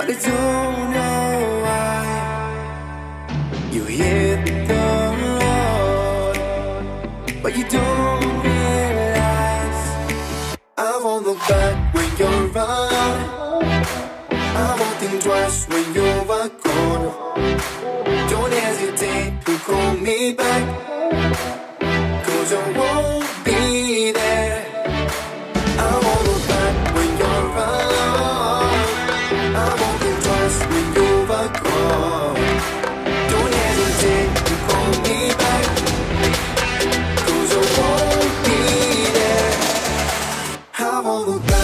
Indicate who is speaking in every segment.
Speaker 1: I don't know why you hit the road, but you don't realize I won't look back when you're around. I won't think twice when you're gone. Don't hesitate to call me back, 'cause I won't be there. I won't look back when you're around. I won't think twice when you're gone. Don't hesitate to call me back, 'cause I won't be there. I won't look back.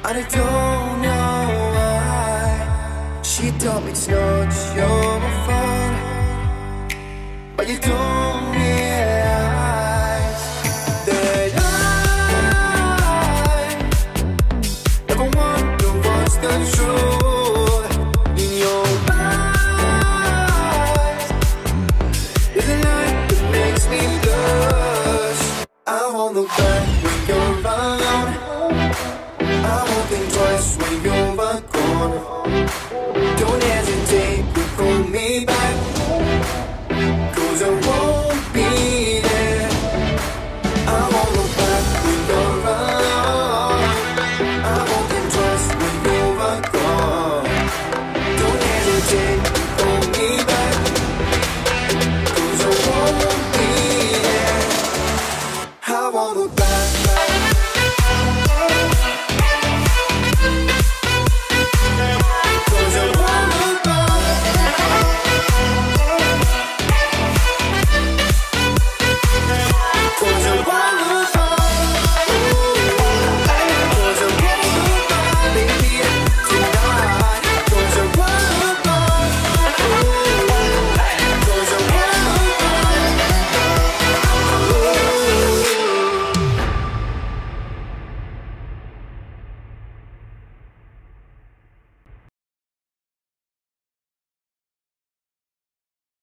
Speaker 1: I don't know why she told me it's not your fault, but you don't